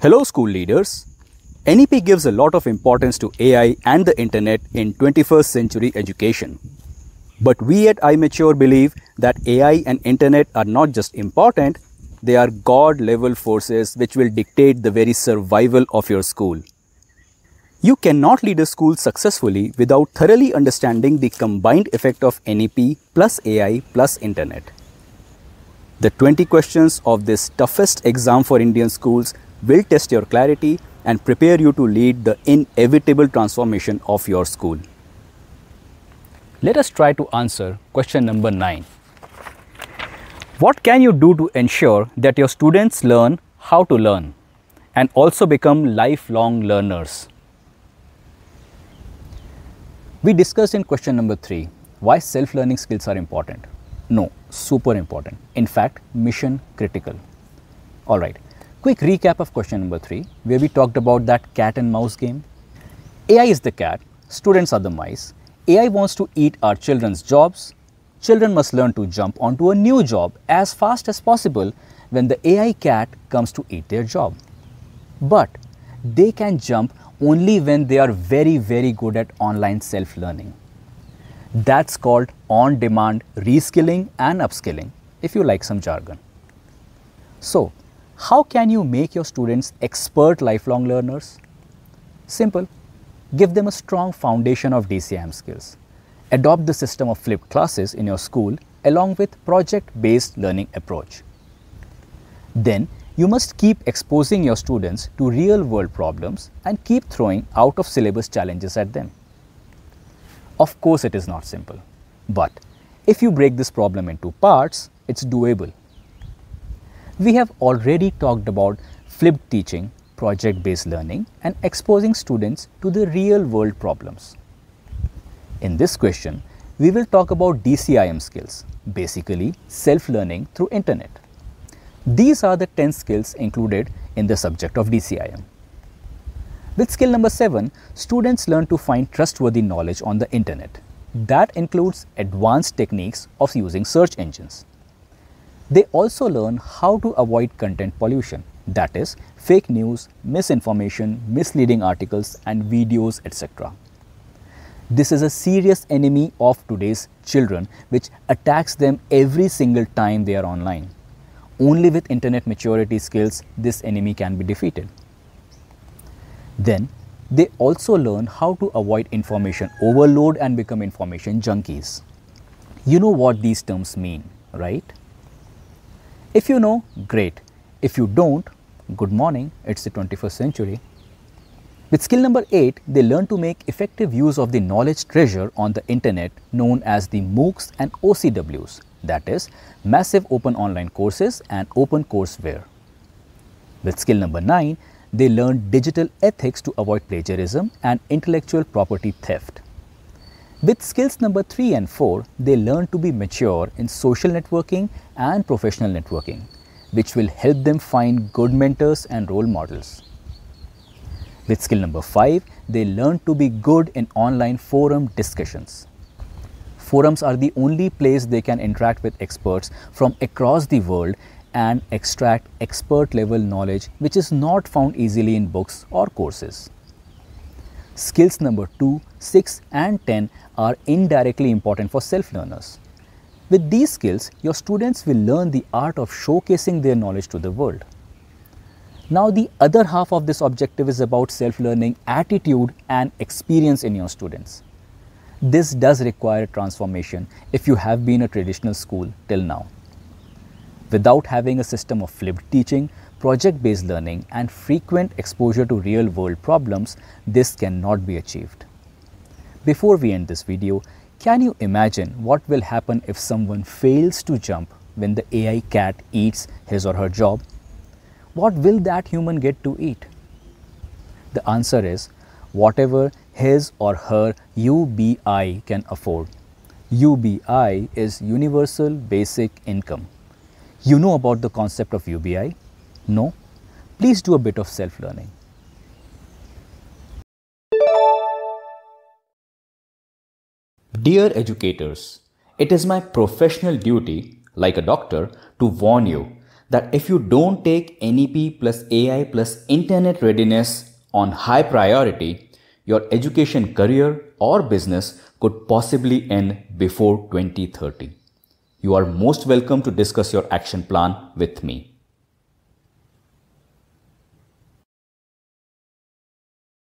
Hello school leaders. NEP gives a lot of importance to AI and the internet in 21st century education. But we at iMature believe that AI and internet are not just important, they are God-level forces which will dictate the very survival of your school. You cannot lead a school successfully without thoroughly understanding the combined effect of NEP plus AI plus internet. The 20 questions of this toughest exam for Indian schools will test your clarity and prepare you to lead the inevitable transformation of your school. Let us try to answer question number 9. What can you do to ensure that your students learn how to learn and also become lifelong learners? We discussed in question number 3 why self-learning skills are important. No, super important. In fact, mission critical. Alright, quick recap of question number 3 where we talked about that cat and mouse game. AI is the cat, students are the mice. AI wants to eat our children's jobs. Children must learn to jump onto a new job as fast as possible when the AI cat comes to eat their job. But they can jump only when they are very good at online self-learning. That's called on-demand reskilling and upskilling, if you like some jargon. So, how can you make your students expert lifelong learners? Simple. Give them a strong foundation of DCIM skills. Adopt the system of flipped classes in your school along with project-based learning approach. Then, you must keep exposing your students to real-world problems and keep throwing out-of-syllabus challenges at them. Of course, it is not simple, but if you break this problem into parts, it's doable. We have already talked about flipped teaching, project-based learning, and exposing students to the real-world problems. In this question, we will talk about DCIM skills, basically self-learning through internet. These are the 10 skills included in the subject of DCIM. With skill number 7, students learn to find trustworthy knowledge on the internet. That includes advanced techniques of using search engines. They also learn how to avoid content pollution, that is, fake news, misinformation, misleading articles and videos, etc. This is a serious enemy of today's children which attacks them every single time they are online. Only with internet maturity skills, this enemy can be defeated. Then, they also learn how to avoid information overload and become information junkies. You know what these terms mean, right? If you know, great. If you don't, good morning, it's the 21st century. With skill number 8, they learn to make effective use of the knowledge treasure on the internet known as the MOOCs and OCWs, that is, massive open online courses and open courseware. With skill number 9, they learn digital ethics to avoid plagiarism and intellectual property theft. With skills number 3 and 4, they learn to be mature in social networking and professional networking, which will help them find good mentors and role models. With skill number 5, they learn to be good in online forum discussions. Forums are the only place they can interact with experts from across the world and extract expert level knowledge which is not found easily in books or courses. Skills number 2, 6 and 10 are indirectly important for self-learners. With these skills, your students will learn the art of showcasing their knowledge to the world. Now the other half of this objective is about self-learning attitude and experience in your students. This does require transformation if you have been a traditional school till now. Without having a system of flipped teaching, project-based learning and frequent exposure to real-world problems, this cannot be achieved. Before we end this video, can you imagine what will happen if someone fails to jump when the AI cat eats his or her job? What will that human get to eat? The answer is whatever his or her UBI can afford. UBI is Universal Basic Income. You know about the concept of UBI? No? Please do a bit of self-learning. Dear educators, it is my professional duty, like a doctor, to warn you that if you don't take NEP plus AI plus internet readiness on high priority, your education career or business could possibly end before 2030. You are most welcome to discuss your action plan with me.